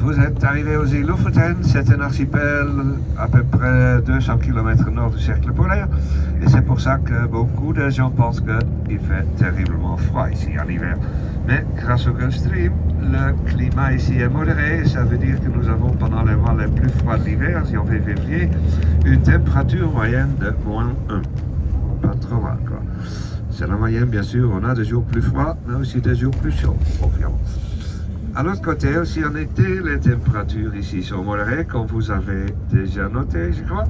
Vous êtes arrivé aux îles Lofoten, c'est un archipel à peu près 200 km nord du cercle polaire. Et c'est pour ça que beaucoup de gens pensent qu'il fait terriblement froid ici en hiver. Mais grâce au Gulf Stream, le climat ici est modéré. Ça veut dire que nous avons pendant les mois les plus froids de l'hiver, janvier-février, une température moyenne de -1. Pas trop mal, quoi. C'est la moyenne, bien sûr. On a des jours plus froids, mais aussi des jours plus chauds, obviamente. À l'autre côté, aussi en été, les températures ici sont modérées, comme vous avez déjà noté, je crois.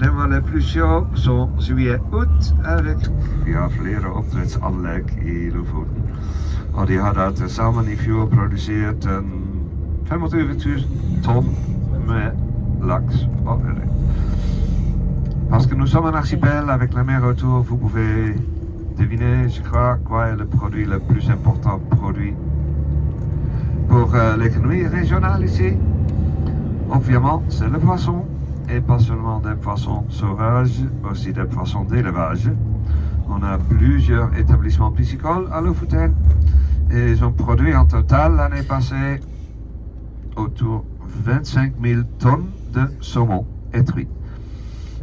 Les mois les plus chauds sont juillet-août, avec verleden optredsanleg in Lofoten. En die hadden tezamen in fjol geproduceerd 25.000 tonnes met laks. Parce que nous sommes un archipel avec la mer autour, vous pouvez deviner, je crois, quoi est le produit le plus important produit pour l'économie régionale ici. Obviamente, c'est le poisson, et pas seulement des poissons sauvages, aussi des poissons d'élevage. On a plusieurs établissements piscicoles à Lofoten, et ils ont produit en total l'année passée autour de 25 000 tonnes de saumon et truites.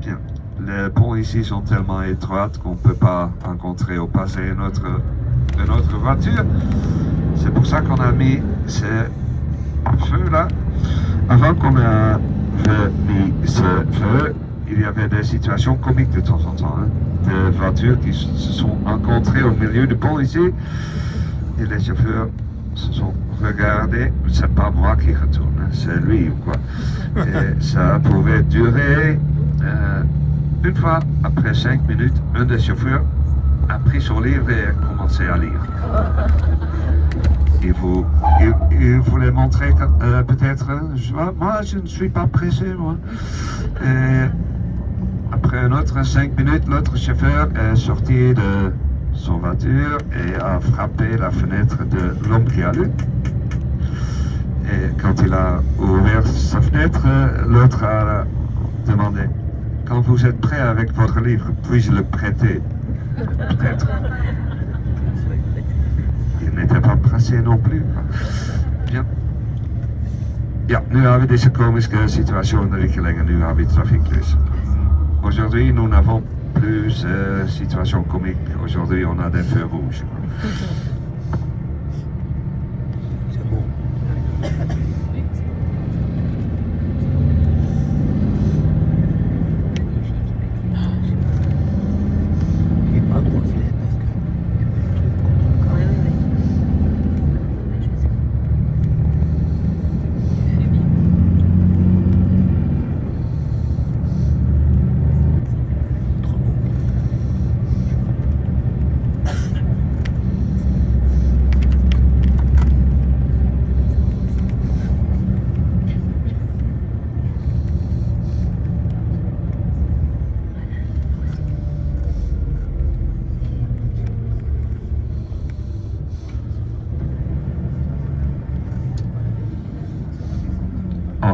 Bien. Les ponts ici sont tellement étroits qu'on ne peut pas rencontrer au passé notre voiture. C'est pour ça qu'on a mis ces feux là. Avant qu'on ait mis ce feu, il y avait des situations comiques de temps en temps. Des voitures qui se sont rencontrées au milieu du pont ici. Et les chauffeurs se sont regardés. C'est pas moi qui retourne, c'est lui ou quoi. Et ça pouvait durer. Une fois, après 5 minutes, un des chauffeurs a pris son livre et a commencé à lire. Il voulait montrer que peut-être, moi je ne suis pas pressé, moi. Et après un autre 5 minutes, l'autre chauffeur est sorti de son voiture et a frappé la fenêtre de l'homme qui a lu. Et quand il a ouvert sa fenêtre, l'autre a demandé: quand vous êtes prêt avec votre livre, puis-je le prêter? Peut-être. Il n'était pas pressé non plus. Bien. Ja, nu hebben we deze komische situatie liggen, nu hebben we trafiek dus. Aujourd'hui, nous n'avons plus situation comique. Aujourd'hui, on a des feux rouges. C'est beau.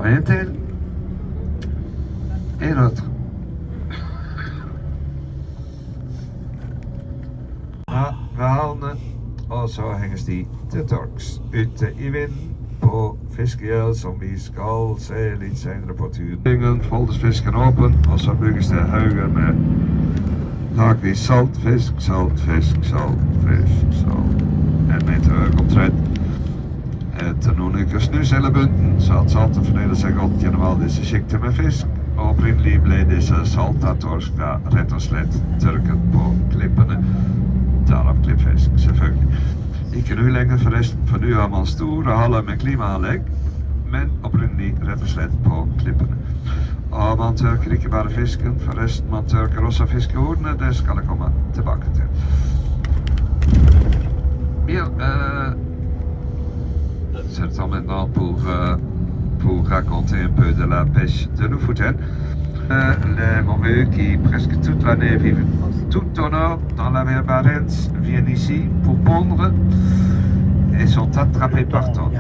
Un tel et l'autre. We halen also hengesti de torks uit de Iwin på fiskehjel som vi skal se litt senere på turen. Foldes fisken open, og så bygges det hauger med lagvis saltfisk, saltfisk, saltfisk, salt. En meter høy omtrent. Ten noen uker snus hele bunten, så at saltet fordeler seg godt gjennom alle disse skiktene med fisk. Og opprinnelig ble disse salta torsk da rett og slett tørket på klippene. Derav klippfisk, selvfølgelig. Ikke nu lenger forresten, for nu har man store haller med klimaanlegg, men opprinnelig rett og slett på klippene. Og man tørker ikke bare fisken, forresten man tørker også fiskehodene, det skal jeg komme tilbake til. Bien, c'est le temps maintenant pour raconter un peu de la pêche de Lofoten. Les morues qui presque toute l'année vivent tout au nord dans la mer Barents viennent ici pour pondre et sont attrapées partout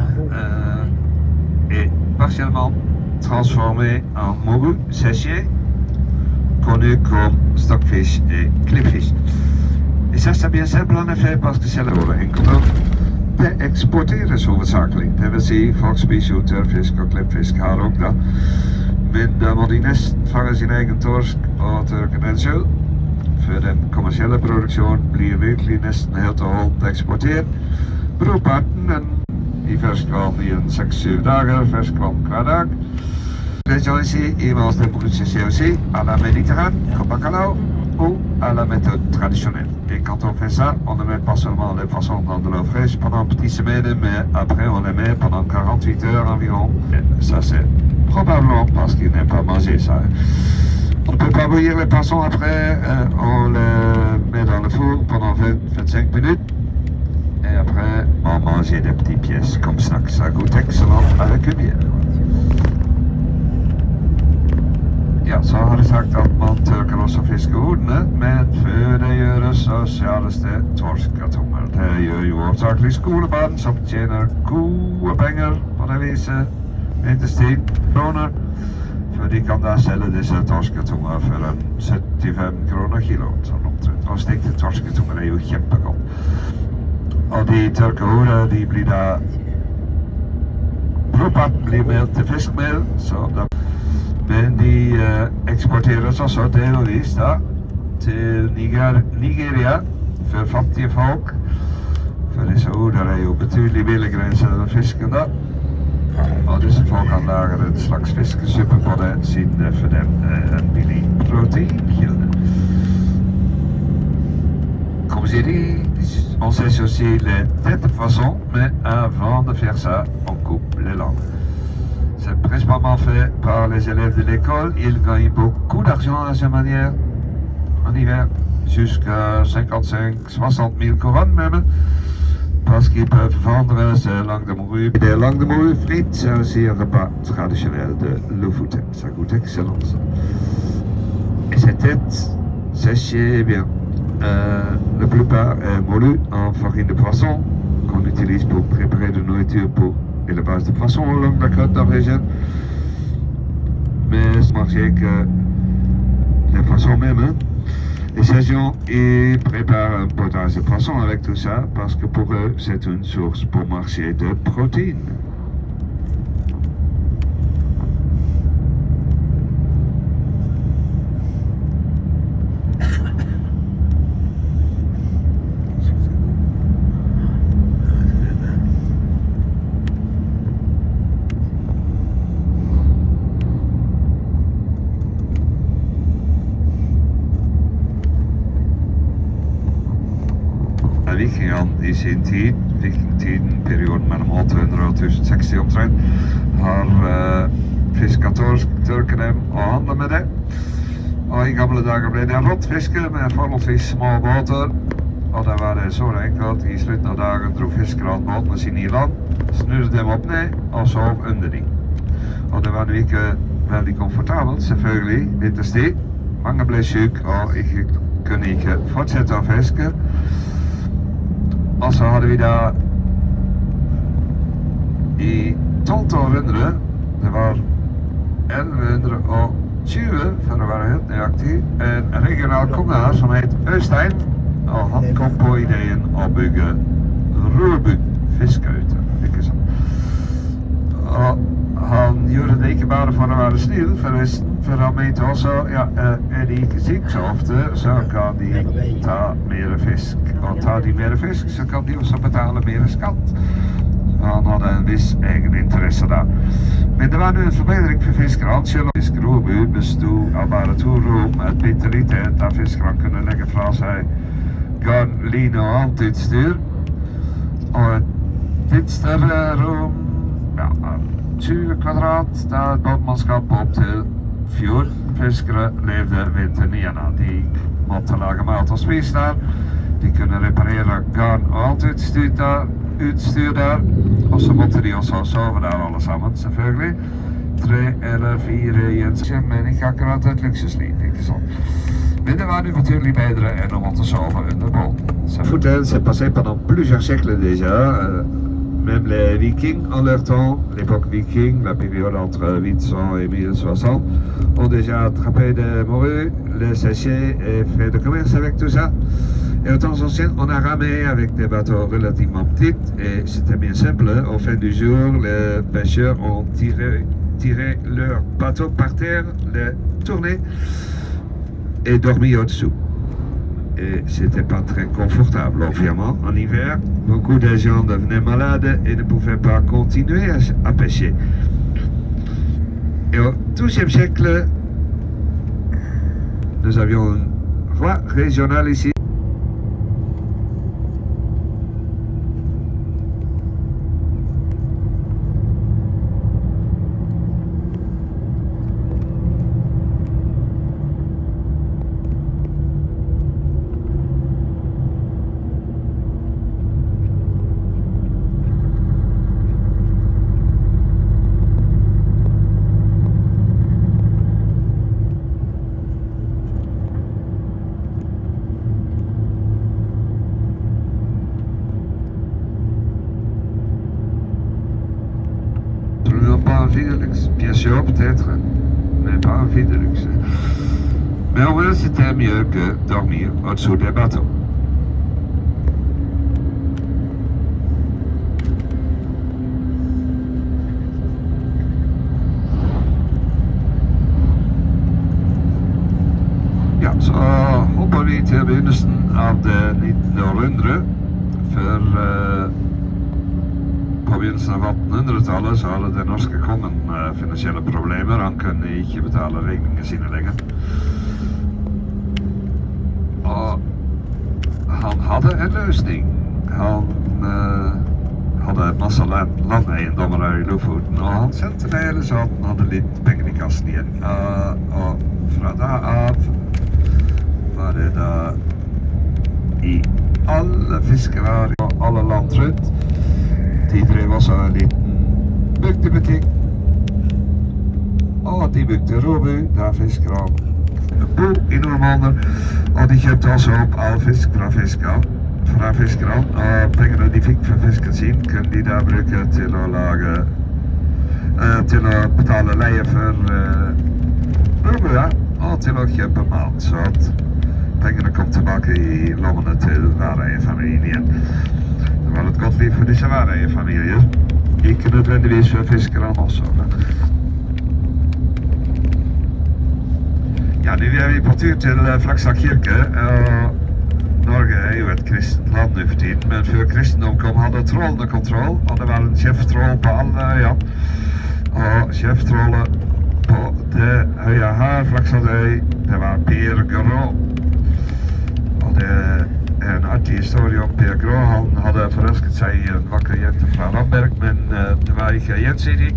et partiellement transformées en morues séchées connues comme stockfish et clipfish. Et ça c'est bien simple en effet parce que c'est la enkel. de exporteren hoofdzakelijk. Dat wil zeggen, volksspiesje, turffisk, klipfisk, haar ook dat. Met de modinest vangen zijn eigen torsk, turken en zo. Voor de commerciële productie blijven werkelijk nesten heel te hol te exporteren. Broodparten en die vers kwam in 6-7 dagen, vers kwam qua dag. Les gens ici, ils mangent des bruschettés aussi à la méditerranée, comme bacalao, ou à la méthode traditionnelle. Et quand on fait ça, on ne met pas seulement les poissons dans de l'eau fraîche pendant une petite semaine, mais après on les met pendant 48 heures environ. Et ça c'est probablement parce qu'ils n'aiment pas manger ça. On ne peut pas bouillir les poissons après, on les met dans le four pendant 20-25 minutes. Et après, on mange des petites pièces comme ça, que ça goûte excellent avec une bière. Ja, zo had ik gezegd dat man Turken of vis gehouden met voor de jaren sociales de torskatonger. De je hoofdzakelijk schoolbaan, soms tjener, koebenger, wat hij wees, wintersteen, kronen. Voor die kan daar zelden deze torskatonger voor een 75 kronen kilo. Zo'n omtrent. Als ik de torskatonger heel gempen kan. Al die Turken horen, die blijven daar propat, blijven te vismeel, zo dat. Men die exporteren zoals zo deelvis daar til Nigeria voor fattige volk. Voor deze hoederij op betydelig billiggrenser dan fisken daar. Og disse folk kan lage en slags fiskesuppe på det, siden det for dem en billig proteinkilde. Comme j'ai dit, on sait aussi les têtes poissons, mais avant de faire ça, on coupe les langues. C'est principalement fait par les élèves de l'école. Ils gagnent beaucoup d'argent à cette manière en hiver, jusqu'à 55-60 000 couronnes même, parce qu'ils peuvent vendre ces langues de morue. Des langues de morue frites, c'est aussi un repas traditionnel de Lofoten. Ça goûte excellent ça. Et ces têtes séchées, bien, la plupart est moulue en farine de poisson qu'on utilise pour préparer de nourriture pour l'élevage de poissons au long de la côte d'origine. Mais remarquez que les poissons même, hein, les gens ils préparent un potage de poisson avec tout ça parce que pour eux c'est une source pour marcher de protéines. Vikingland is in vikingtiden-perioden mellom 800 og 1060 omtrent, har fisketørken dem og handlet med det. Og i gamle dager ble det råttfiske med forholdsvis små båter, og da var det så enkelt at i slutten av dagen dro fiskerne båtene sine i land, snurret dem opp ned og sov under dem. Og det var jo ikke veldig komfortabelt, selvfølgelig, vinterstid. Mange ble syke og kunne ikke fortsette å fiske. Og så hadde vi da i 1200, det var 1120 for å være helt nøyaktig, en regional konge her som het Øystein, og han kom på ideen å bygge Rørbygd fiskehytte, ikke sant? Og han gjorde det ikke bare for å være snill, for han mente også, ja, er de ikke syke så ofte, så kan de ta mer fisk. Og tar de mer fisk, så kan de også betale mer skatt. Han hadde en viss egen interesse da. Men det var nu en forbedring for fiskerne, selv om fiskerobud bestod av bare 2 rom, et bitte lite der fiskerne kunne legge fra seg garn, line og annet utstyr. Og et litt større rom, ja, 20 kvadrat, der et båtmannskap opp til 14 fiskere levde vinteren igjennom. De måtte lage mat og spise der. De kunne reparere garn og alt utstyr der. Og så måtte de også sove der alle sammen, selvfølgelig. 3 eller 4 i en seng, men ikke akkurat et luksusliv, ikke sant? Mais det var nu betydelig bedre enn å måtte sove under båten. Fouten s'est passé pendant plusieurs siècles déjà. Même les Vikings en leur temps, l'époque viking, la période entre 800 et 1060, ont déjà attrapé des morues, les séchés et fait de commerce avec tout ça. Et de temps en anciens, on a ramé avec des bateaux relativement petits et c'était bien simple. Au fin du jour, les pêcheurs ont tiré leur bateau par terre, les tourné et dormi au-dessous. Et c'était pas très confortable, obviamente. En hiver, beaucoup de gens devenaient malades et ne pouvaient pas continuer à pêcher. Et au XIIe siècle, nous avions un roi régional ici. Pas envie de luxe, bien sûr peut-être, mais pas envie de luxe. Mais au moins c'était mieux que dormir au-dessous des bateaux. Ja, så hopper vi til begynnelsen av det 19. århundre. For på begynnelsen av 1800-tallet så hadde den norske kongen finansielle problemer. Han kunne ikke betale regningene sine lenger. Og han hadde en løsning. Han hadde masse landeiendommer her i Lofoten, og han sendte mail så at han hadde litt penger i kassen igjen. Og fra da av var det da i alle fiskere og alle land rundt. De drev også en liten bygdebutikk, og de bygde råbu, der fiskere bo i noen måneder, og de kjøpte også opp all fisk fra fiskere, og pengene de fikk fra fisken sin, kunne de da bruke til å betale leie for råbuer, og til å kjøpe mat, så at pengene kom tilbake i lommene til hver eierfamilien igjen. Det var et godt liv for disse væreierfamilier. Ikke nødvendigvis for fiskerne også. Ja, nu er vi på tur til Flakstad kirke. Norge er jo et kristent land nu for tiden, men før kristendom kom hadde trollene kontroll, og det var en sjeftroll på alle øyene. Og sjeftrollet på det øya her, Flakstadøy, det var Per Grå. Og det en artig historie om Per Grå. Han hadde forelsket seg i en vakker jente fra Ramberg, men det var ikke gjensidig.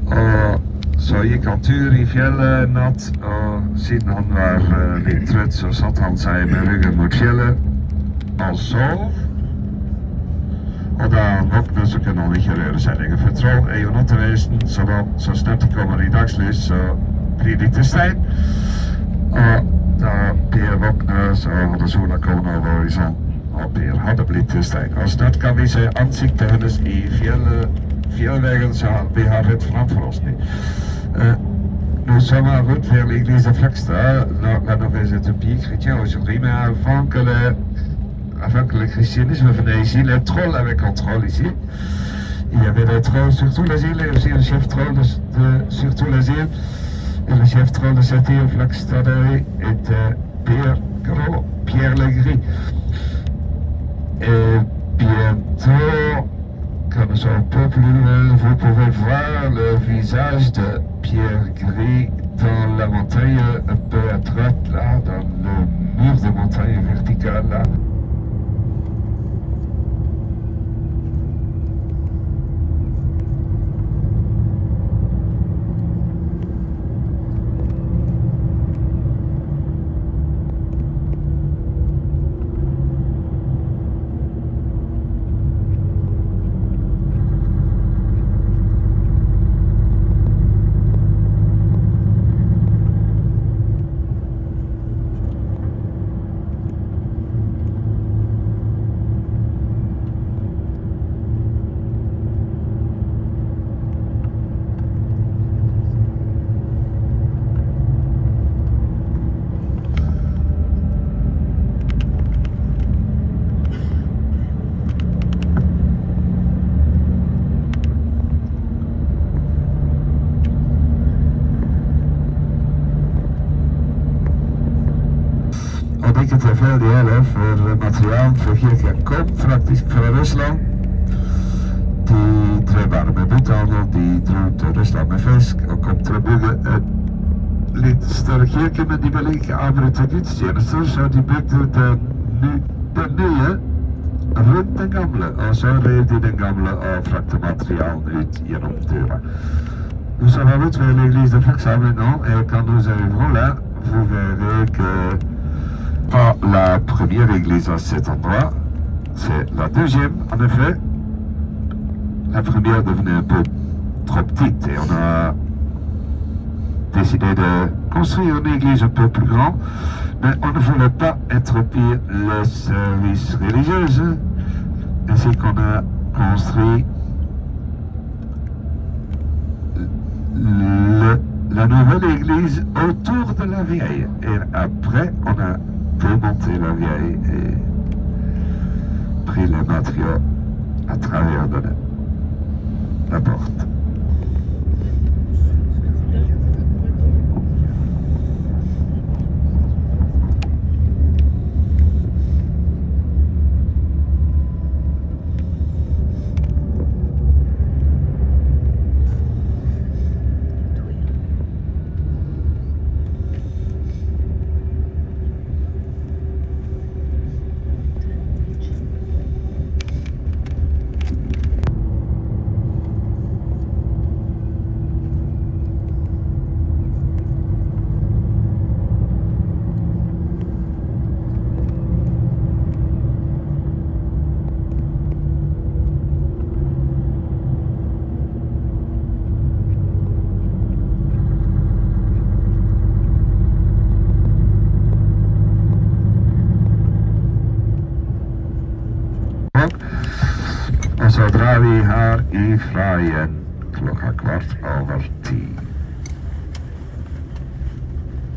Og så gikk han tur i fjellet en natt, og siden han var litt trøtt, så satt han seg med ryggen mot fjellet og sov. Og da han våknet, så kunne han ikke røre seg lenger, for troll er jo nattevesen, så snart de kommer i dagslys, så blir de til stein. Og da Per våknet, så hadde sola kommet over horisonten, og Per hadde blitt til stein. Og snart kan vi se ansiktet hennes i fjellveggen, så vi har rett framfor oss. Nous sommes en route vers l'église de Flakstad. La nouvelle utopie chrétienne aujourd'hui, mais avant que le christianisme venait ici, les trolls avaient contrôle ici. Il y avait des trolls sur tous les îles et aussi un chef troll sur tous les îles. Et le chef troll de cette île, Flakstadøy, était Pierre Legris. Et bientôt, comme nous sommes un peu plus loin, vous pouvez voir le visage de Pierre Gris dans la montagne un peu à droite, là, dans le mur de montagne vertical, là. essentiële voor materiaal voor Geerke komt praktisch van Rusland. Die treba med bythandel, die drog till Ryssland med fisk och kom till att bygga en lite större kyrka, men de ville inte avbryta gudstjänster, så de byggde den nya runt den gamla, och så rev de den gamla och fraktade material ut genom dörren. Nous avons retrouvé l'église de Flaxam maintenant, et quand nous arriverons là, vous verrez que pas la première église à cet endroit, c'est la deuxième, en effet. La première devenait un peu trop petite et on a décidé de construire une église un peu plus grande, mais on ne voulait pas interrompre le service religieux, ainsi qu'on a construit la nouvelle église autour de la vieille. Et après, on a démonté la vieille et pris les matériaux à travers de la porte. En zodra we haar vraaien, klokka 10:15.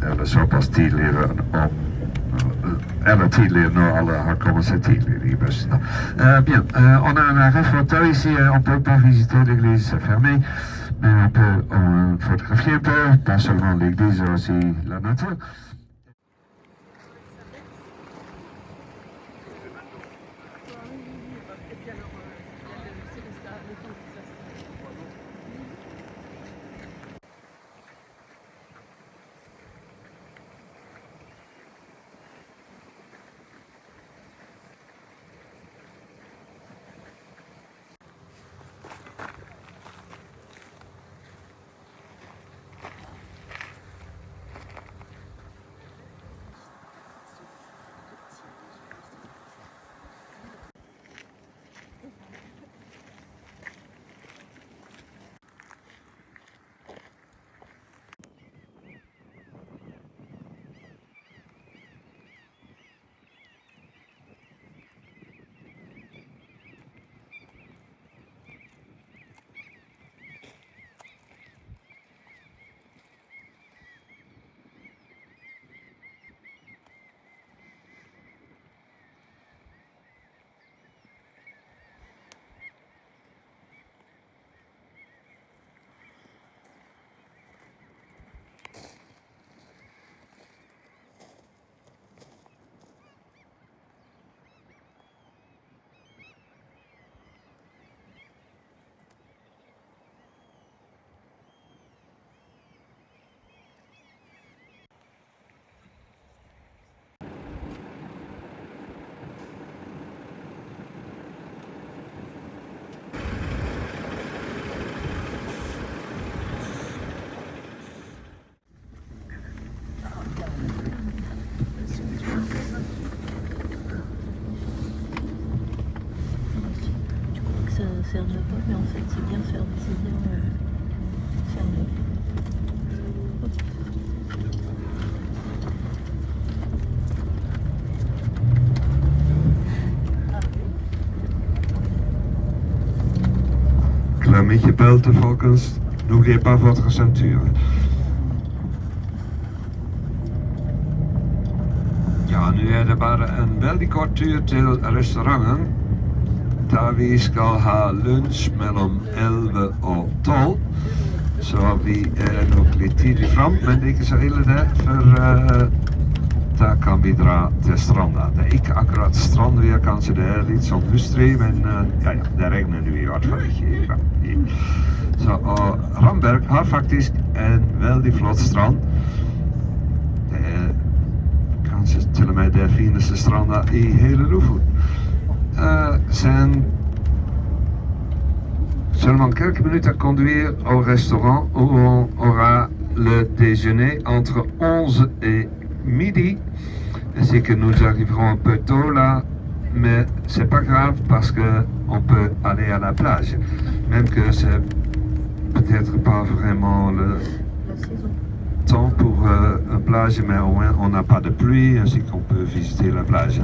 Eller såpass tidligere om eller tidligere når alle har kommet seg tidligere i bussen. Bien, on a un arrêt photo ici, on peut pas visiter l'église, c'est fermé, mais on peut photographier un peu, pas seulement l'église, aussi la nature. Ferme pas, mais en fait c'est bien fermé, c'est bien fermé. Klammetje belten, volgens. N'oubliez pas votre ceinture. Ja, nu er det bare en veldig kort tur til restauranten. Da vi skal ha lunsj mellom 11 og 12. Så vi er nok litt tidlig fram, men det er ikke så ille det. For detta kan bidra till stranden. Det är inte akkurat strandweer kanske, det är lite som hustru, men ja, det regnar nu i vart fall inte. Så Ramberg har faktiskt en väldigt flott strand. Det är kanske till och med det finaste stranden i hela Lofoten. Sen seulement quelques minutes à conduire au restaurant où on aura le déjeuner entre 11 et midi. C'est que nous arriverons un peu tôt là, mais c'est pas grave parce que on peut aller à la plage. Même que c'est peut-être pas vraiment le La saison. temps pour une plage, mais au moins on n'a pas de pluie, ainsi qu'on peut visiter la plage.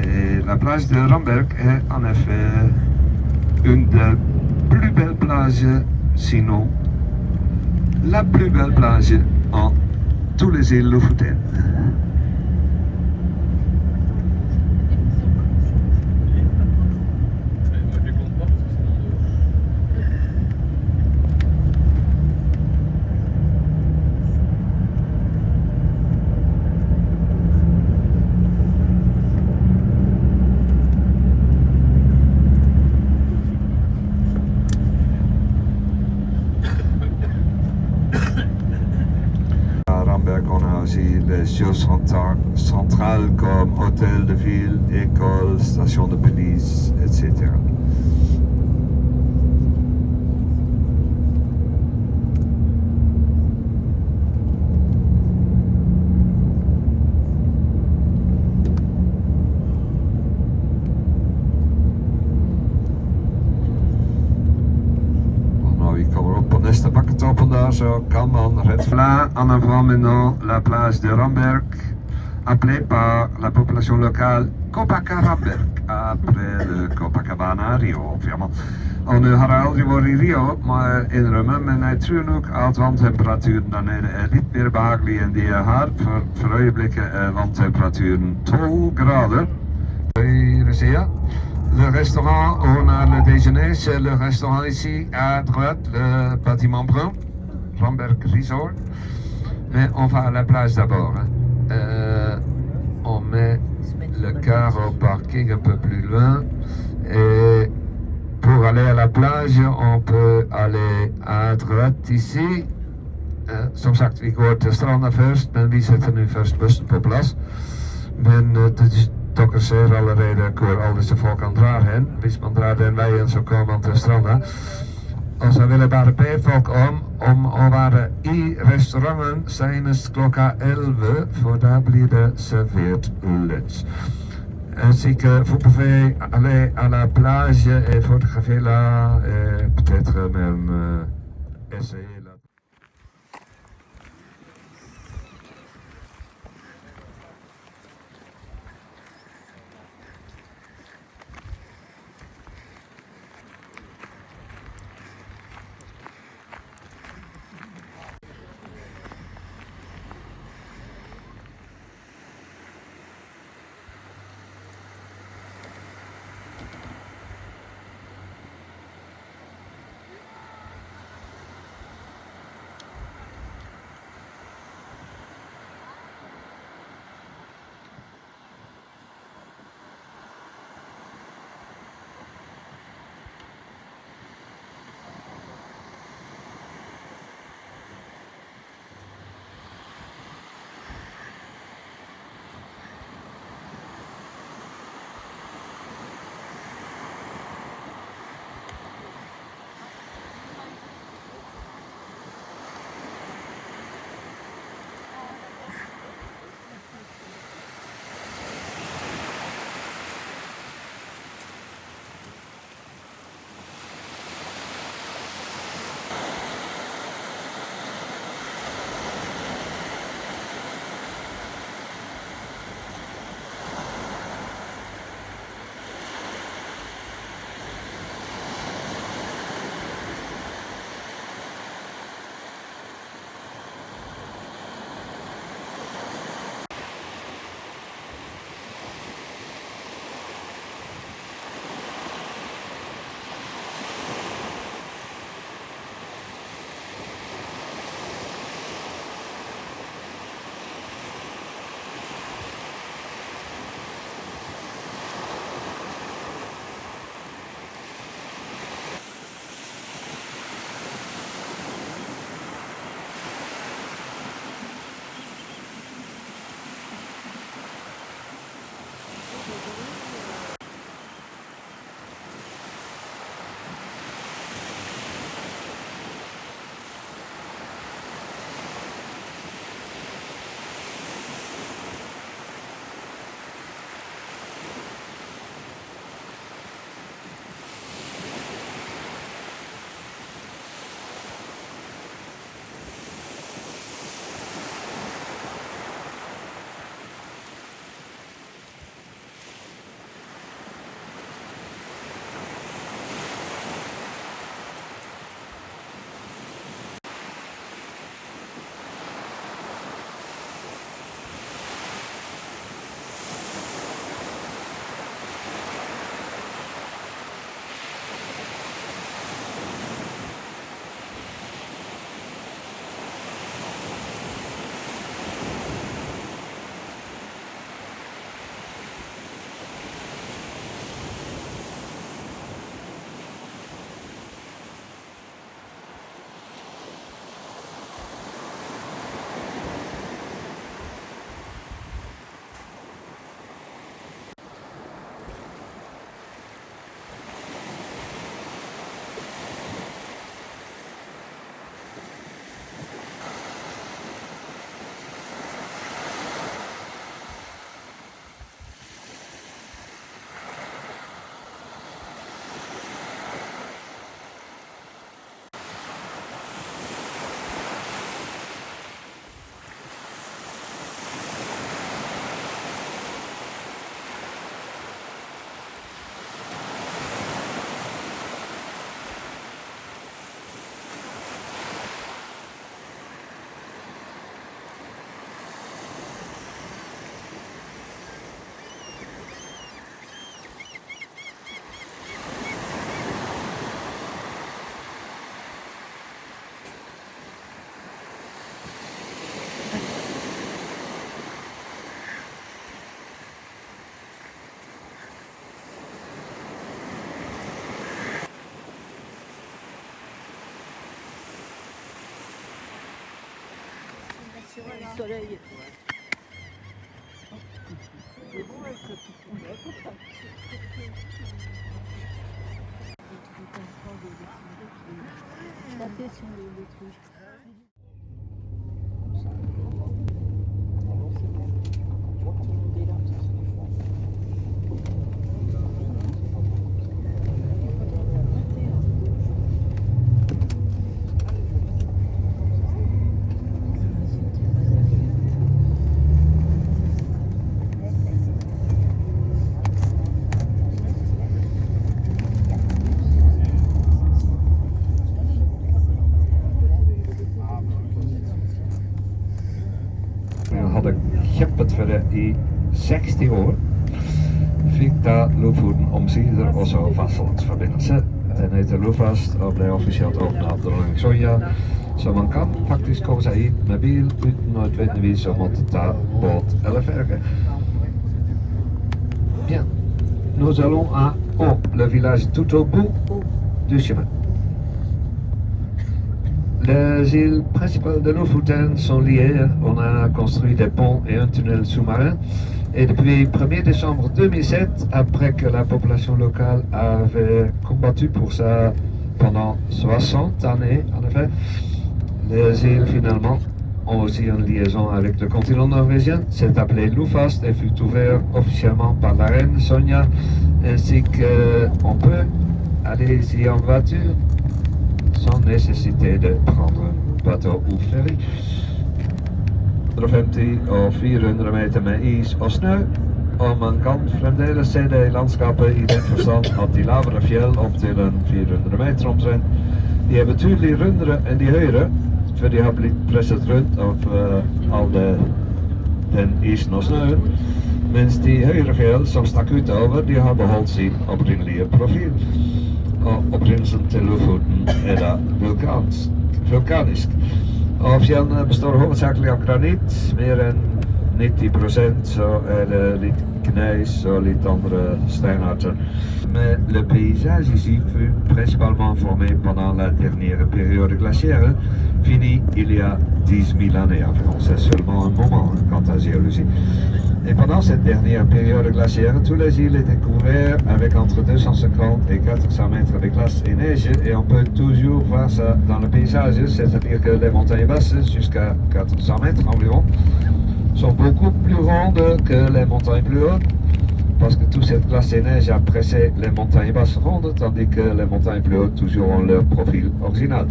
Et la plage de Ramberg est en effet une des plus belles plages, sinon la plus belle plage en toutes les îles Lofoten. À Ramberg, on a aussi les choses centrales comme hôtel de ville, école, station de police, etc. Nästa backetoppen daar zo kan man red. Là, en avant maintenant la plage de Ramberg, appelée par la population locale Copacabana, après le Copacabana Rio, obviamente. Nu har jag aldrig varit i Rio, maar in Rummen, men jag tror nog att vandtemperaturen där nere är lite mer behaglig än det är här. För ögonblicket är vandtemperaturen 12 grader. Le restaurant où on a le déjeuner, c'est le restaurant ici à droite, le bâtiment brun, Ramberg Resort. Mais on va à la plage d'abord. On met le car au parking un peu plus loin. Et pour aller à la plage, on peut aller à droite ici. Som sagt, vi går till stranden först, men vi sätter nu först bussen på plats. Men Dokker ser allerede hvor al disse folkene drar hen. Hvis man drar den veien, så kommer man til stranden. Og så vil jeg bare be folk om å være i restauranten senest klokka 11, for da blir det servert lunsj. Ainsi que vous pouvez aller à la plage et photographier là, et peut-être même essayer là. soleil. Taper sur le truc. Hadden geppet voor de I60 år fick da Lofoten omsider også fastlandsforbindelse. Den heter Lofast og ble offisielt åpnet av dronning Sonja, så man kan faktisk komme seg hit med bil uten nødvendigvis å måtte ta båt eller ferge. Bien, nous allons à le village tout au bout du chemin. Les îles principales de Lofoten sont liées. On a construit des ponts et un tunnel sous-marin. Et depuis 1er décembre 2007, après que la population locale avait combattu pour ça pendant 60 années, en effet, les îles finalement ont aussi une liaison avec le continent norvégien. C'est appelé Lofast et fut ouvert officiellement par la reine Sonja, ainsi qu'on peut aller y en voiture sans nécessité de prendre un bateau ou ferry. 150 of 400 meter met ijs of sneeuw. En man kan fremdeles se de landschappen i den forstand at de lavere fjell opp til en 400 meter omtrent, de er betydelig rundere enn de høyere, for de har blitt presset rundt av all den isen og snøen, mens de høyere fjell som stakk utover, de har beholdt sin opprinnelige profil. Og opprinnelsen til Lofoten er da vulkanisk. Og fjellene består hovedsakelig av granitt, mer enn 90%, så er det litt gneis og litt andre steinarter. Mais le paysage ici fut principalement formé pendant la dernière période glaciaire, finie il y a 10 000 années environ. C'est seulement un moment quant à géologie. Et pendant cette dernière période glaciaire, tous les îles étaient couvertes avec entre 250 et 400 mètres de glace et neige, et on peut toujours voir ça dans le paysage, c'est-à-dire que les montagnes basses, jusqu'à 400 mètres environ, sont beaucoup plus rondes que les montagnes plus hautes, parce que toute cette glace et neige a pressé les montagnes basses rondes, tandis que les montagnes plus hautes toujours ont leur profil original.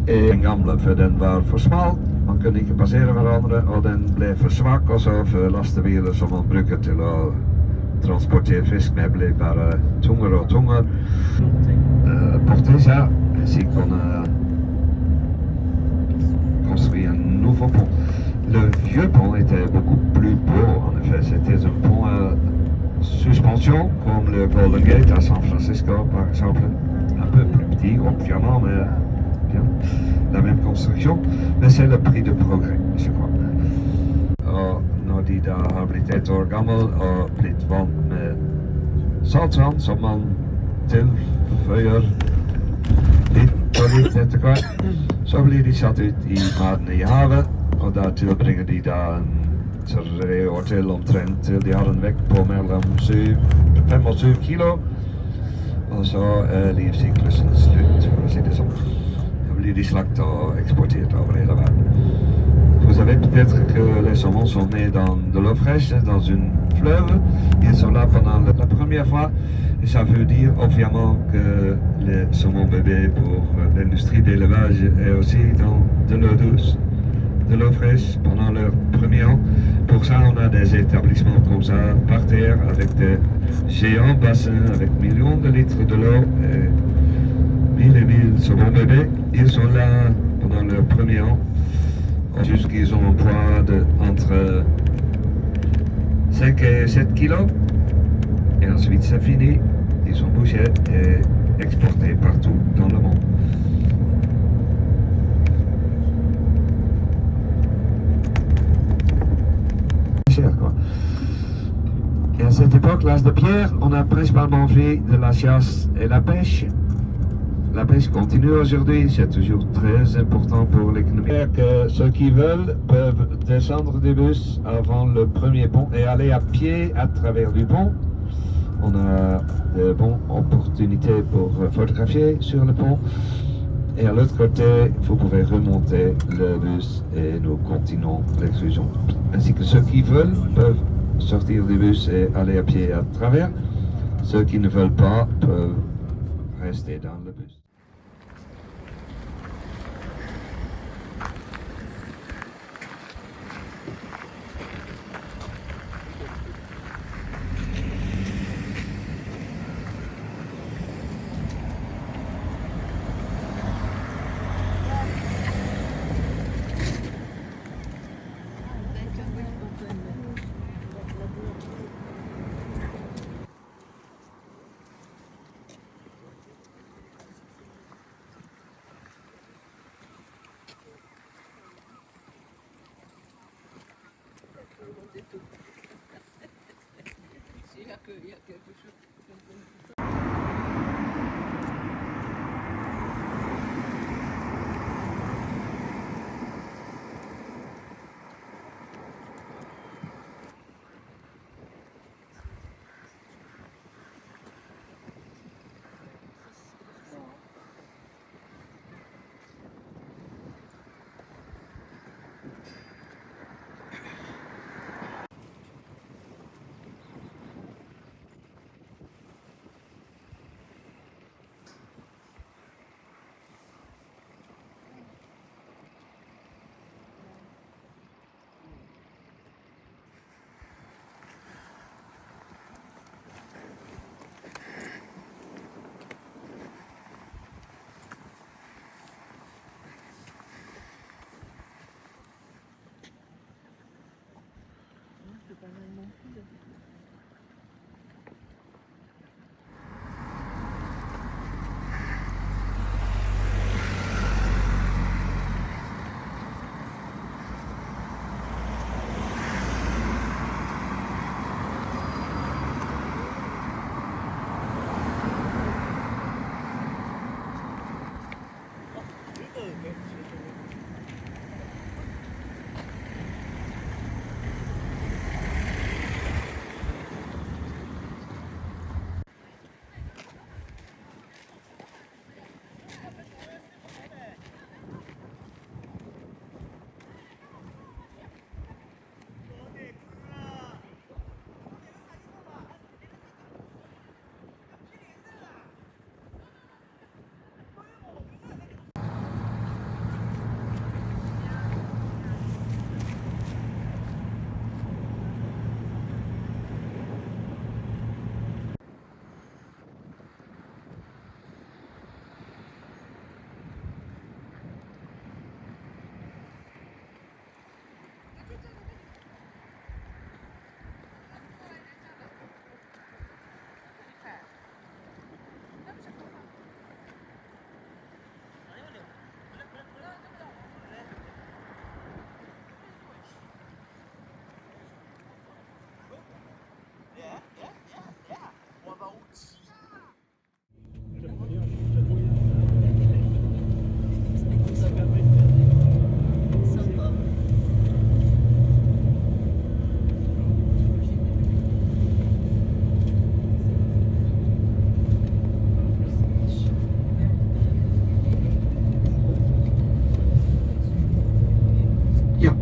Et den gamle, for den var for smal, man kunne ikke passere hverandre, og den ble for svak også for lastebiler som man bruker til å transportere fisk med, ble bare tungere og tungere. Porter ça, ainsi qu'on a construit un nouveau pont. Le vieux pont était beaucoup plus beau, en effet. C'était un pont à suspension, comme le Golden Gate à San Francisco, par exemple. Un peu plus petit, obviamente, mais bien. La même construction. Mais c'est le prix de progrès, je crois. Når de da har blitt et år gammel og blitt vant med saltvann, som man tilføyer litt og litt etter hvert, så blir de satt ut i badene i havet. Og da tilbringer de da 3 år til omtrent til de har en vekt på mellom 5 og 7 kilo. Og så er livssyklusen slutt, for å si det sånn. Da blir de slaktet og eksportert over hele verden. Vous savez peut-être que les saumons sont nés dans de l'eau fraîche, dans une fleuve. Ils sont là pendant la première fois. Et ça veut dire obviamente que les saumons bébés pour l'industrie d'élevage est aussi dans de l'eau douce, de l'eau fraîche pendant leur premier an. Pour ça, on a des établissements comme ça par terre avec des géants bassins avec millions de litres de l'eau et 1000 et 1000 saumons bébés. Ils sont là pendant leur premier an. Jusqu'ils ont un poids de entre 5 et 7 kilos. Et ensuite, c'est fini. Ils sont bouchés et exportés partout dans le monde. Cher, quoi. Et à cette époque, l'âge de pierre, on a principalement fait de la chasse et la pêche. La pêche continue aujourd'hui, c'est toujours très important pour l'économie. Ceux qui veulent peuvent descendre du bus avant le premier pont et aller à pied à travers du pont. On a de bonnes opportunités pour photographier sur le pont. Et à l'autre côté, vous pouvez remonter le bus et nous continuons l'excursion. Ainsi que ceux qui veulent peuvent sortir du bus et aller à pied à travers. Ceux qui ne veulent pas peuvent rester dans le bus.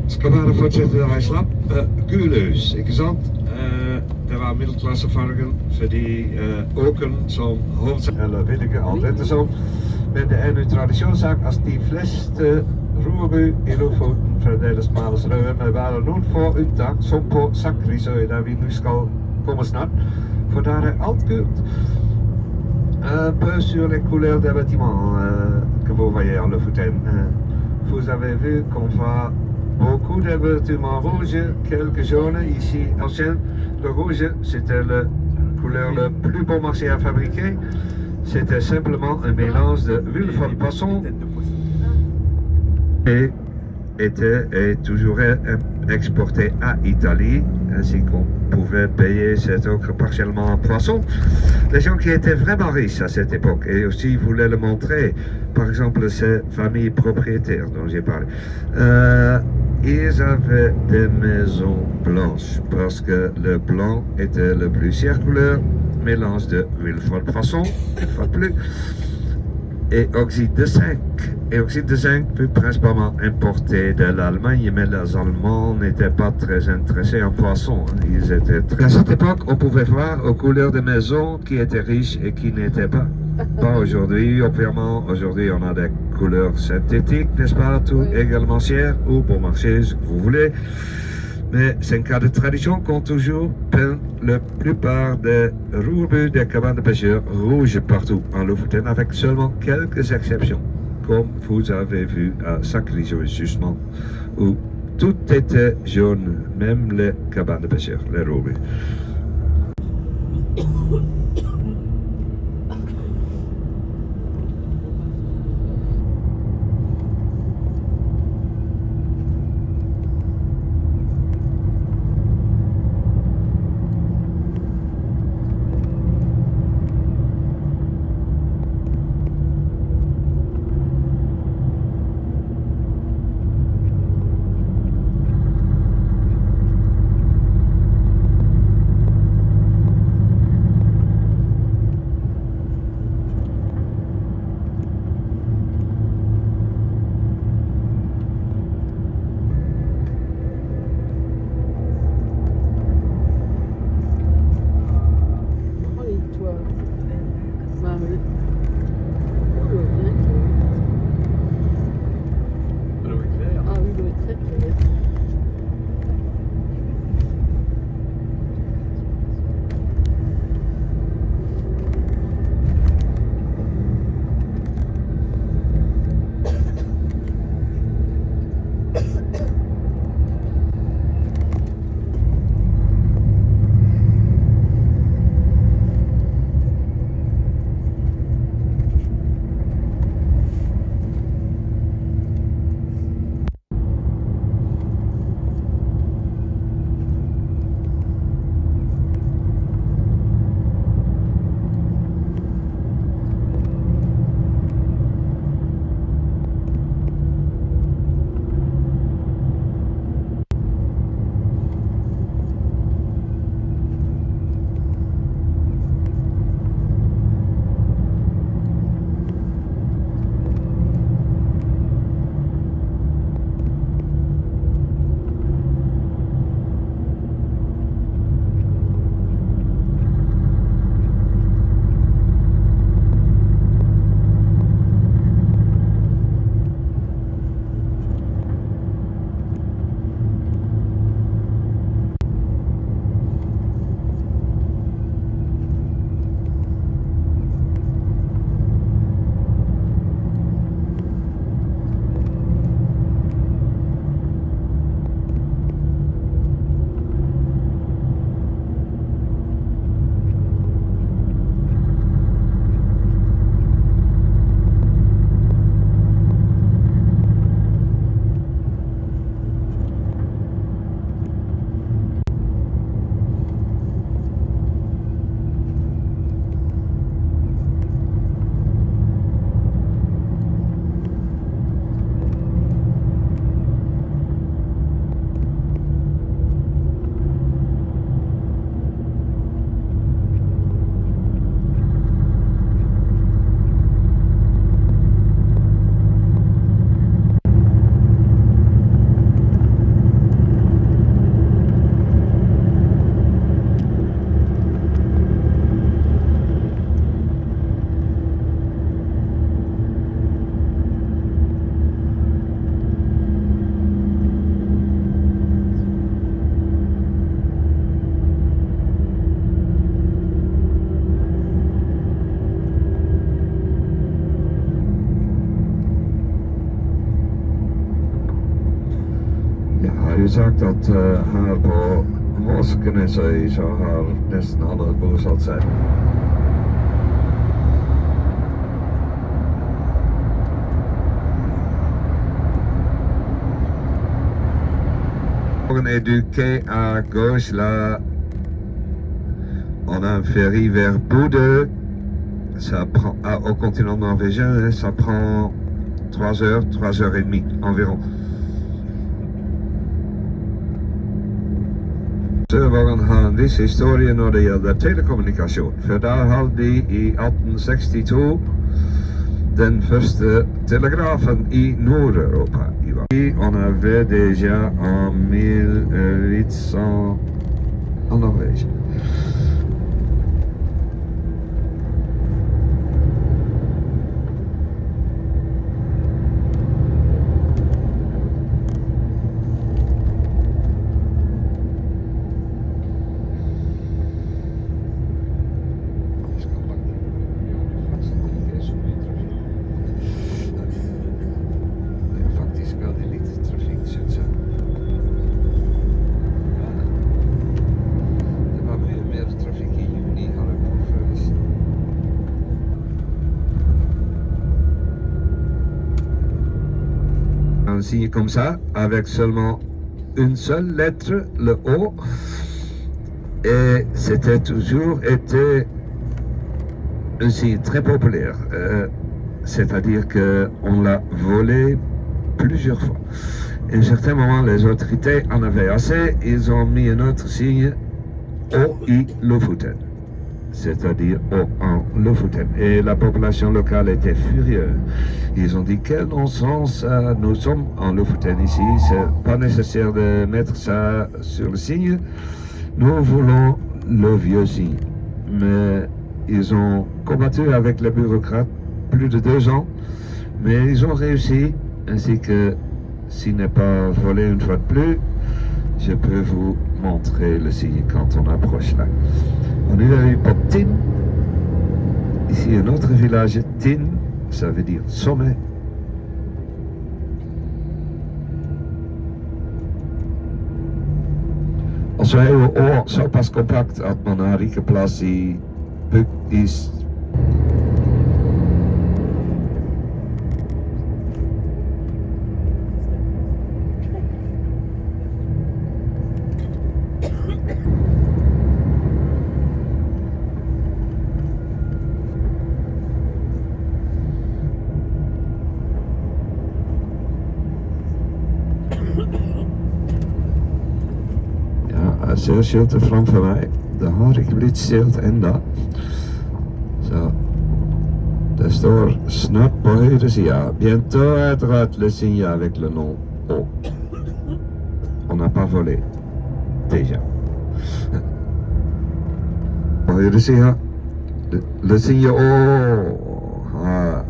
Skabare fortsetter daar hij slap. Guleus, ikke sant? Det var middelklassefargen fordi åken som hovedsak, eller weet ik al dette som, men det er nu tradisjonssak at de fleste roerbu i Lofoten fremdeles males røde, men bare noen få unntak, som på Sakrisøy, der vi nu skal komme snart, for der er alt gult. Un peu sur les couleurs des bâtiments que vous voyez en Lofoten. Vous avez vu qu'on voit beaucoup de bâtiments rouges, quelques jaunes ici anciens. Le rouge, c'était la couleur le plus bon marché à fabriquer. C'était simplement un mélange de Wulford-Poisson et était et toujours est exporté à Italie, ainsi qu'on pouvait payer cet ocre partiellement en poisson. Les gens qui étaient vraiment riches à cette époque et aussi voulaient le montrer, par exemple ces familles propriétaires dont j'ai parlé, ils avaient des maisons blanches parce que le blanc était le plus circulaire, mélange de huile de poisson, une fois de plus, et oxyde de zinc. Et oxyde de zinc fut principalement importé de l'Allemagne, mais les Allemands n'étaient pas très intéressés en poisson. Ils étaient très... À cette époque, on pouvait voir aux couleurs des maisons qui étaient riches et qui n'étaient pas. Pas aujourd'hui, obviamente. Aujourd'hui, on a des couleurs synthétiques, n'est-ce pas? Tout également cher ou bon marché, ce que vous voulez. Mais c'est un cas de tradition qu'ont toujours peint la plupart des rourbus des cabanes de pêcheurs rouges partout en Lofoten, avec seulement quelques exceptions, comme vous avez vu à Sacrijo justement, où tout était jaune, même les cabanes de pêcheurs, les rourbus. Oh, les toits. Bah oui. Oh, l'eau est bien claire. L'eau est claire. Ah oui, l'eau est très claire. Je zag dat haar på Moskenesøy så har nesten alle bosatt seg. Et du quai à gauche, là, on a un ferry vers Bodø. Ça prend, au continent norvégien, ça prend 3 heures, 3 heures et demie environ. We gaan een viss historie når det gjelder telekommunikasjon. For der hadde de i 1862 den første telegrafen i Nord-Europa. On avait déjà en 1800 en Norvège. Un signe comme ça, avec seulement une seule lettre, le O, et c'était toujours été un signe très populaire, c'est-à-dire qu'on l'a volé plusieurs fois. À un certain moment, les autorités en avaient assez, ils ont mis un autre signe, OI Lofoten, c'est-à-dire O en Lofoten. Et la population locale était furieuse. Ils ont dit quel non-sens, nous sommes en Lofoten ici, c'est pas nécessaire de mettre ça sur le signe. Nous voulons le vieux signe. Mais ils ont combattu avec les bureaucrates plus de 2 ans, mais ils ont réussi, ainsi que s'il n'est pas volé une fois de plus, je peux vous montrer le signe quand on approche là. On est arrivé par Tin. Ici un autre village, Tin, ça veut dire sommet. Als wij heel zo pas compact had man een rijke plaats die is. Zo shirt de front van mij. De Harikblitz shirt en dat. Zo. De store snap på høyre sida. Bientôt à droite le signe avec le nom O. On n'a pas volé. Déjà. På høyre sida. Le signe O. Ah.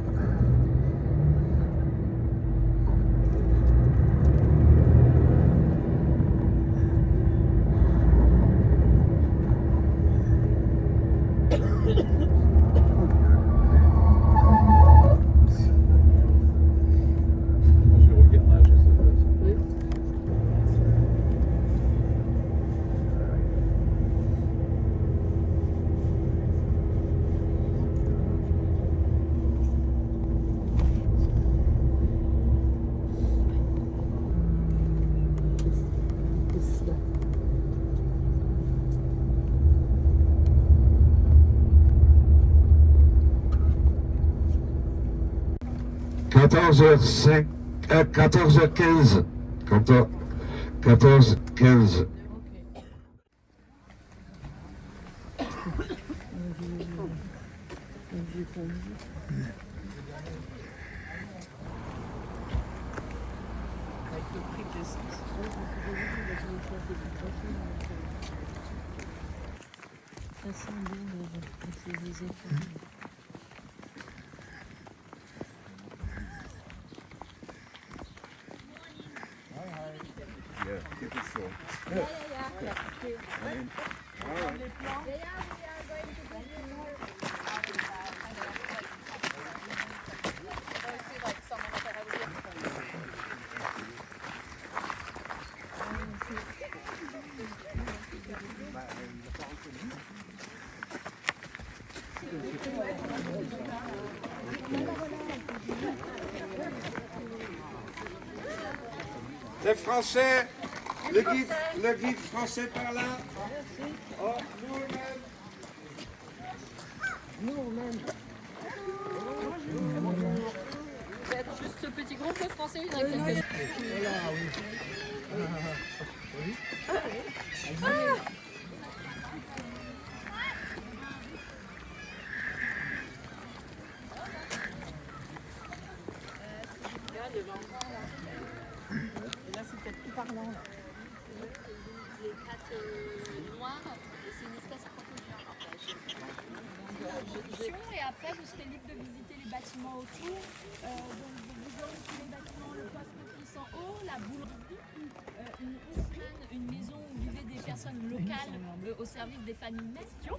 h 14h15. 14h15. Les Français Le guide français par là. Oh, nous-mêmes. Juste ce petit groupe français, il y en a quelques-uns. Là, c'est peut-être plus parlant. Là. Les pattes noires, et c'est une espèce protégée. Et après, vous serez libre de visiter les bâtiments autour. Donc, vous visitez tous les bâtiments, le poste office en haut, la boulangerie, une Haussmann, une maison où vivaient des personnes locales au service des familles Mestio.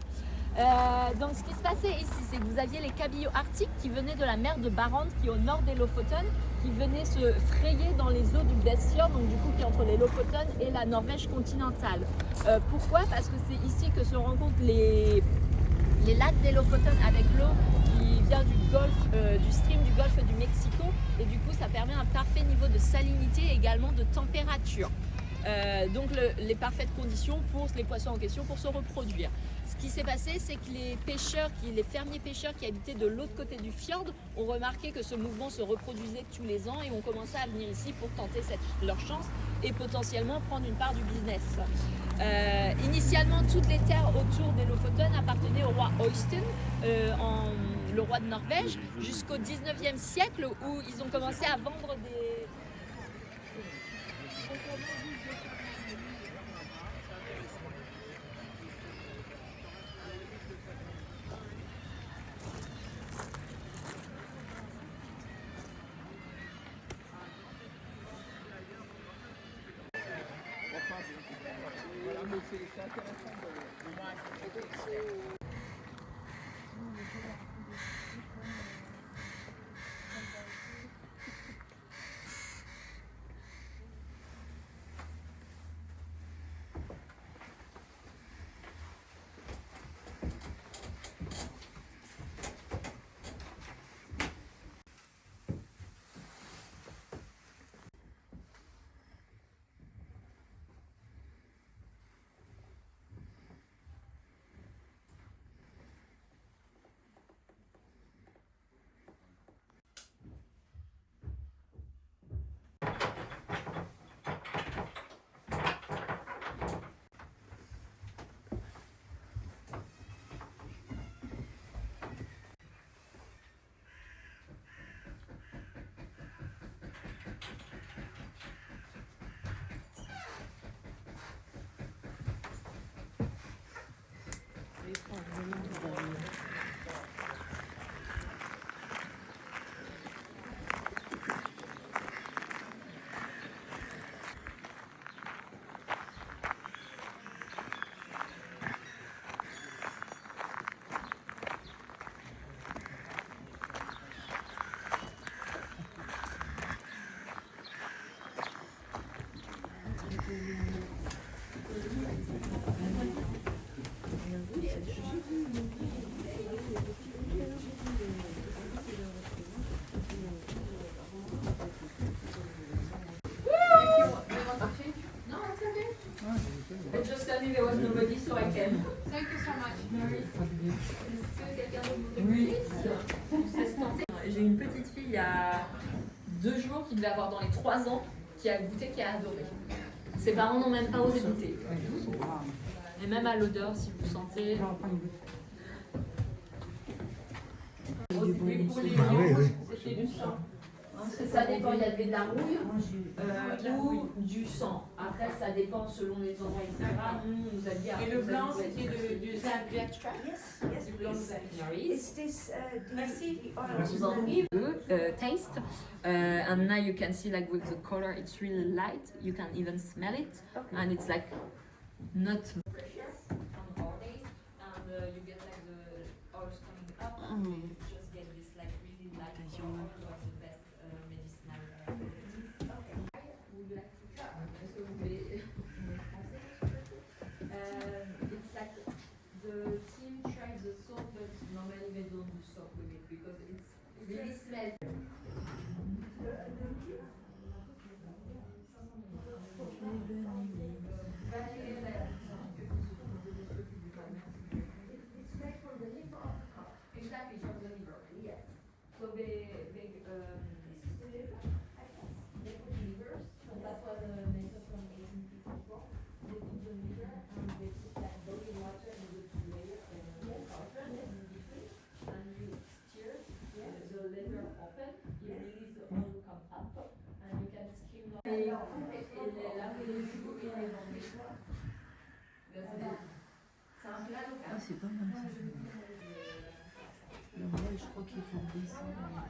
Donc, ce qui se passait ici, c'est que vous aviez les cabillots arctiques qui venaient de la mer de Barents, qui est au nord des Lofoten, qui venaient se frayer dans les eaux du Vestfjord, donc du coup qui est entre les Lofoten et la Norvège continentale. Pourquoi? Parce que c'est ici que se rencontrent les lacs des Lofoten avec l'eau qui vient du golfe, du stream du golfe du Mexico, et du coup ça permet un parfait niveau de salinité et également de température. Donc les parfaites conditions pour les poissons en question pour se reproduire. Ce qui s'est passé, c'est que les fermiers pêcheurs qui habitaient de l'autre côté du fjord ont remarqué que ce mouvement se reproduisait tous les ans et ont commencé à venir ici pour tenter leur chance et potentiellement prendre une part du business. Initialement, toutes les terres autour des Lofoten appartenaient au roi Øystein, le roi de Norvège, jusqu'au 19e siècle où ils ont commencé à vendre des... Just tell me there was nobody, so I came. Thank you so much. Est-ce que quelqu'un d'autre vous J'ai une petite fille il y a 2 jours qui devait avoir dans les 3 ans, qui a goûté, qui a adoré. Ses parents n'ont même pas osé goûter. Et même à l'odeur, si vous sentez. Pour les c'était du sang. Ça dépend, il y avait de la rouille ou du sang. Après, ça dépend selon les endroits, etc. Nous, nous a dit. Et le blanc, c'était du Zambia extract. Yes, yes, Du blanc de Zambia. Is this Merci. Taste and now you can see like with the color it's really light, you can even smell it, and it's like not precious on our days, and you get like the oils coming up and you just get this like really light color towards the best medicinal Would you like to try? Est-ce que vous voulez it's like the team tries the soap, but normally they don't do soap with it because it's really smells. Even exactly from the liver. Yes. So they put livers. So that was a method from 1854. They put the liver and they put like boiling water in the two layers and water in between, and you stir the liver open. You release the oil come up, and you can skim. C'est un plat local. Ah, c'est pas mal ça. Le vrai, je crois qu'il faut descendre.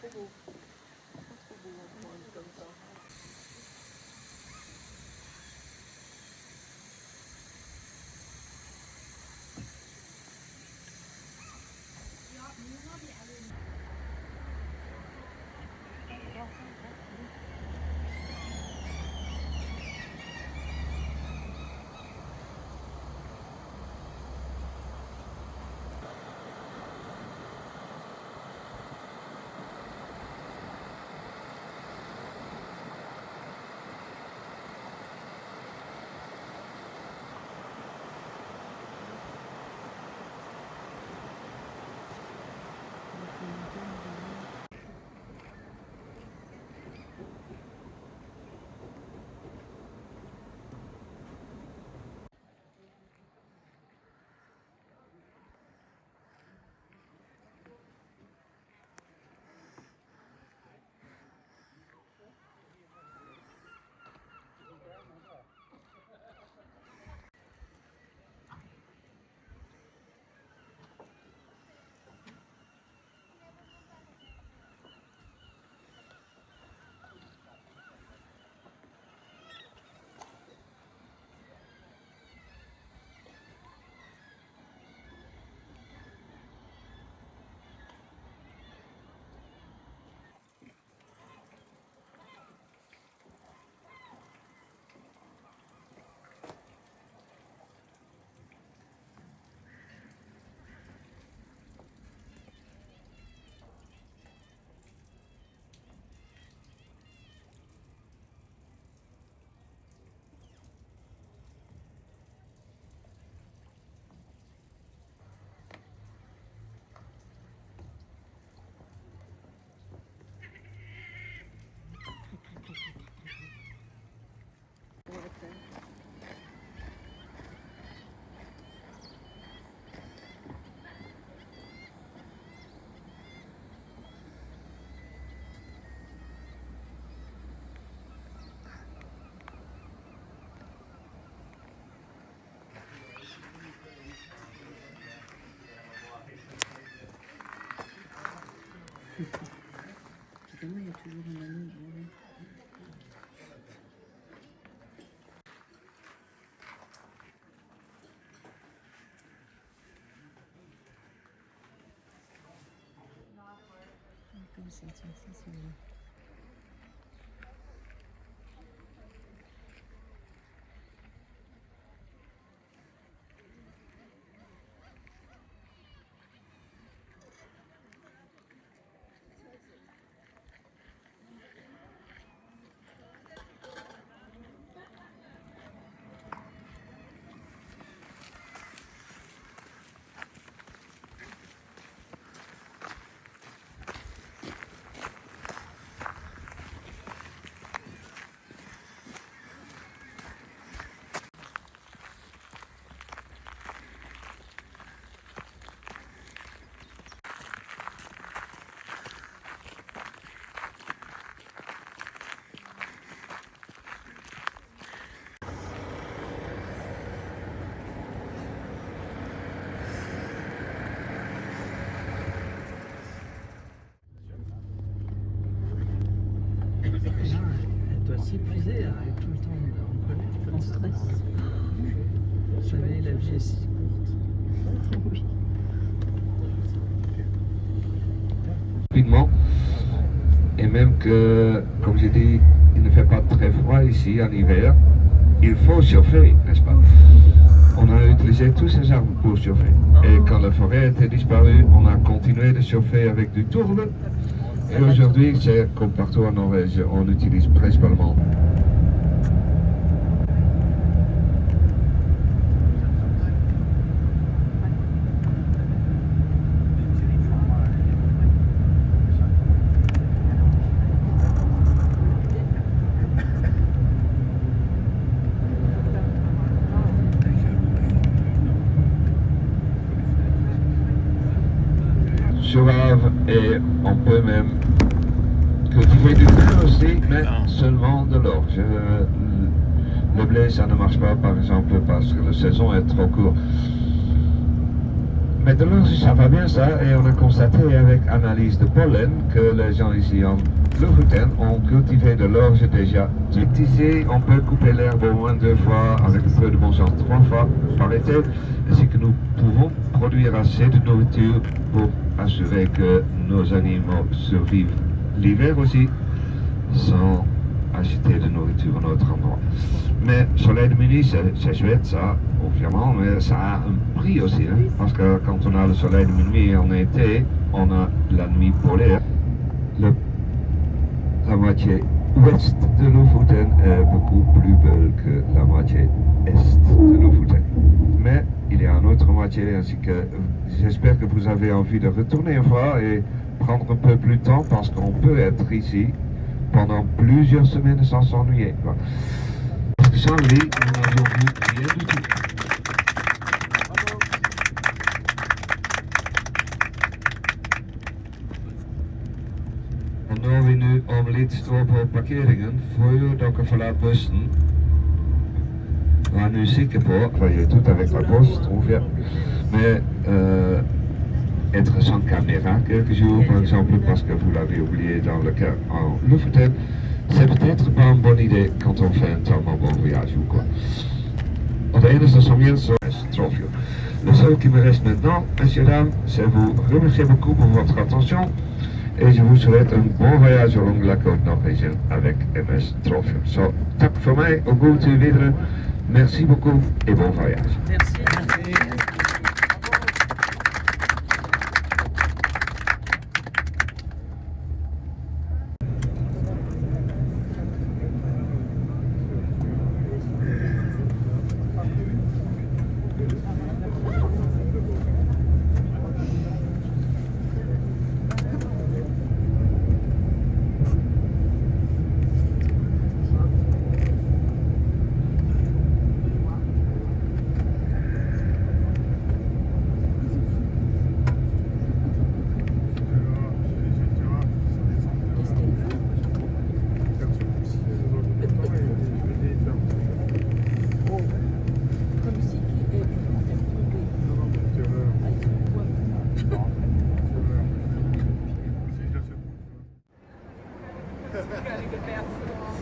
C'est trop beau. Trop beau en point comme ça. Évidemment, il y a toujours un ami. Comme ça, tiens, ça c'est bien. Elle doit s'épuiser à être tout le temps en colère, en stress. Jamais la vie est si courte. Oui. Rapidement. Et même que, comme j'ai dit, il ne fait pas très froid ici en hiver, il faut chauffer, n'est-ce pas? On a utilisé tous ces arbres pour chauffer. Et quand la forêt était disparue, on a continué de chauffer avec du tourbe. Et aujourd'hui, c'est comme partout en Norvège, on utilise principalement. Surave et on peut même cultiver du blé aussi, mais seulement de l'orge. Le blé, ça ne marche pas, par exemple, parce que la saison est trop courte. Mais de l'orge, ça va bien ça, et on a constaté avec analyse de pollen que les gens ici en Lofoten ont cultivé de l'orge déjà. Ici, on peut couper l'herbe au moins 2 fois, avec un peu de bon sens 3 fois par été, ainsi que nous pouvons produire assez de nourriture pour assurer que nos animaux survivent l'hiver aussi, sans acheter de nourriture à un autre endroit. Mais soleil de minuit, c'est chouette ça, obviamente, mais ça a un prix aussi, hein, parce que quand on a le soleil de minuit en été, on a la nuit polaire. La moitié ouest de Lofoten est beaucoup plus belle que la moitié est de Lofoten. Mais il y a une autre moitié, ainsi que j'espère que vous avez envie de retourner une fois et prendre un peu plus de temps, parce qu'on peut être ici pendant plusieurs semaines sans s'ennuyer. Parce que sans lui, nous n'avions vu rien du tout. En nu we nu om lid stoppen op parkeringen voordat ik verlaat bussen. We gaan nu zieken voor, je tout avec la poste, on vient. Mais être sans caméra quelques jours, par exemple, parce que vous l'avez oublié dans le cas en Lofoten, c'est peut-être pas une bonne idée quand on fait un tellement bon voyage ou quoi. Het enige comienzo es Trofio. Le seul qui me reste maintenant, messieurs dames, c'est vous remercier beaucoup pour votre attention et je vous souhaite un bon voyage au long de la côte norvégienne avec MS Trofio. So, tak voor mij, au goût u videre. Merci beaucoup et bon voyage. Merci. le père Florent.